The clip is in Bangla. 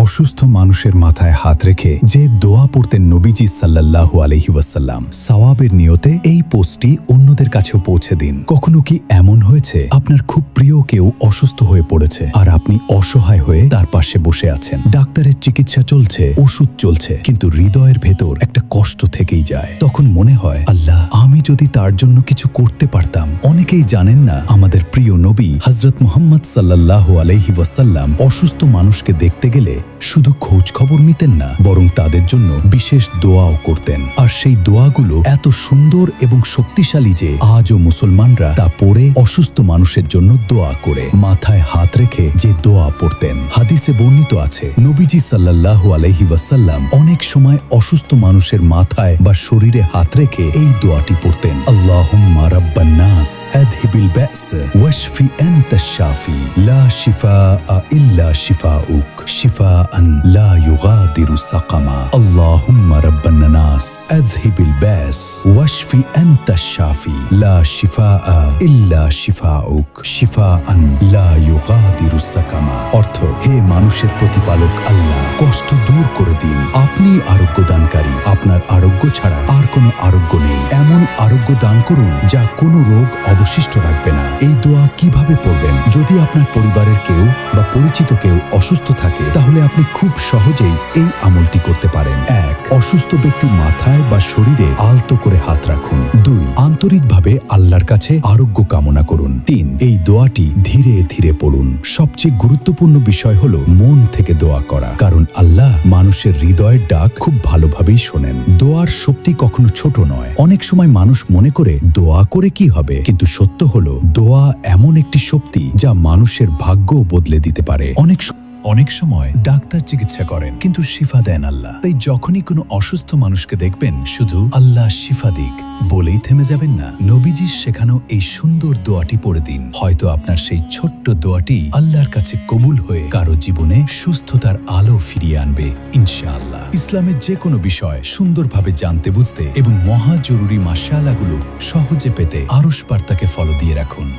অসুস্থ মানুষের মাথায় হাত রেখে যে দোয়া পড়তেন নবীজি সাল্লাল্লাহু আলাইহি ওয়াসাল্লাম, সওয়াবের নিয়তে এই পোস্টটি অন্যদের কাছেও পৌঁছে দিন। কখনো কি এমন হয়েছে আপনার খুব প্রিয় কেউ অসুস্থ হয়ে পড়েছে আর আপনি অসহায় হয়ে তার পাশে বসে আছেন? ডাক্তারের চিকিৎসা চলছে, ওষুধ চলছে, কিন্তু হৃদয়ের ভেতর একটা কষ্ট থেকেই যায়। তখন মনে হয়, আল্লাহ, আমি যদি তার জন্য কিছু করতে পারতাম। অনেকেই জানেন না, আমাদের প্রিয় নবী হযরত মুহাম্মদ সাল্লাল্লাহু আলাইহি ওয়াসাল্লাম অসুস্থ মানুষকে দেখতে গেলে শুধু খোঁজ খবর নিতেন না, বরং তাদের জন্য বিশেষ দোয়াও করতেন। আর সেই দোয়াগুলো এত সুন্দর এবং শক্তিশালী যে আজও মুসলমানরা তা পড়ে অসুস্থ মানুষের জন্য দোয়া করে মাথায় হাত রেখে যে দোয়া পড়তেন। হাদিসে বর্ণিত আছে, নবীজি সাল্লাল্লাহু আলাইহি ওয়াসাল্লাম অনেক সময় অসুস্থ মানুষের মাথায় বা শরীরে হাত রেখে এই দোয়াটি পড়তেন, আল্লাহুম্মা রাব্বান নাস আযহিবিল বা'স ওয়াশফি আনতাশ শাফি লা শিফাআ ইল্লা শিফাউক শিফাআন লা ইউগাদিরু সাকামা। আল্লাহুম্মা রাব্বান নাস আযহিবিল বা'স ওয়াশফি আনতাশ শাফি লা শিফাআ ইল্লা শিফাউক শিফাআন লা ইউগাদিরু সাকামা। অর্থ, হে মানুষের প্রতিপালক আল্লাহ, কষ্ট দূর করে দিন। আপনি আরোগ্য দানকারী, আপনার আরোগ্য ছাড়া আর কোনো আরোগ্য নেই। এমন আরোগ্য দান করুন যা কোনো রোগ অবশিষ্ট রাখবে না। এই দোয়া কিভাবে পড়বেন? যদি আপনার পরিবারের কেউ বা পরিচিত কেউ অসুস্থ থাকে, তাহলে আপনি খুব সহজেই এই আমলটি করতে পারেন। 1. অসুস্থ ব্যক্তির মাথায় বা শরীরে আলতো করে হাত রাখুন। 2. আন্তরিকভাবে আল্লাহর কাছে আরোগ্য কামনা করুন। 3. এই দোয়াটি ধীরে ধীরে পড়ুন। সবচেয়ে গুরুত্বপূর্ণ বিষয় হলো মন থেকে দোয়া করা, কারণ আল্লাহ মানুষের হৃদয়ের ডাক খুব ভালোভাবেই শোনেন। দোয়ার শক্তি কখনো ছোট নয়। অনেক সময় মানুষ মনে করে দোয়া করে কি হবে, কিন্তু সত্য হলো দোয়া এমন একটি শক্তি যা মানুষের ভাগ্য বদলে দিতে পারে। অনেক সময় ডাক্তার চিকিৎসা করেন, কিন্তু শিফা দেন আল্লাহ। তাই যখনই কোনো অসুস্থ মানুষকে দেখবেন, শুধু আল্লাহ শিফা দিক বলেই থেমে যাবেন না। নবীজির শেখানো এই সুন্দর দোয়াটি পড়ে দিন। হয়তো আপনার সেই ছোট্ট দোয়াটি আল্লাহর কাছে কবুল হয়ে কারো জীবনে সুস্থতার আলো ফিরিয়ে আনবে ইনশাআল্লাহ। ইসলামের যে কোনো বিষয় সুন্দরভাবে জানতে বুঝতে এবং মহা জরুরি মাসআলাগুলো সহজে পেতে আরশ বার্তাকে ফলো দিয়ে রাখুন।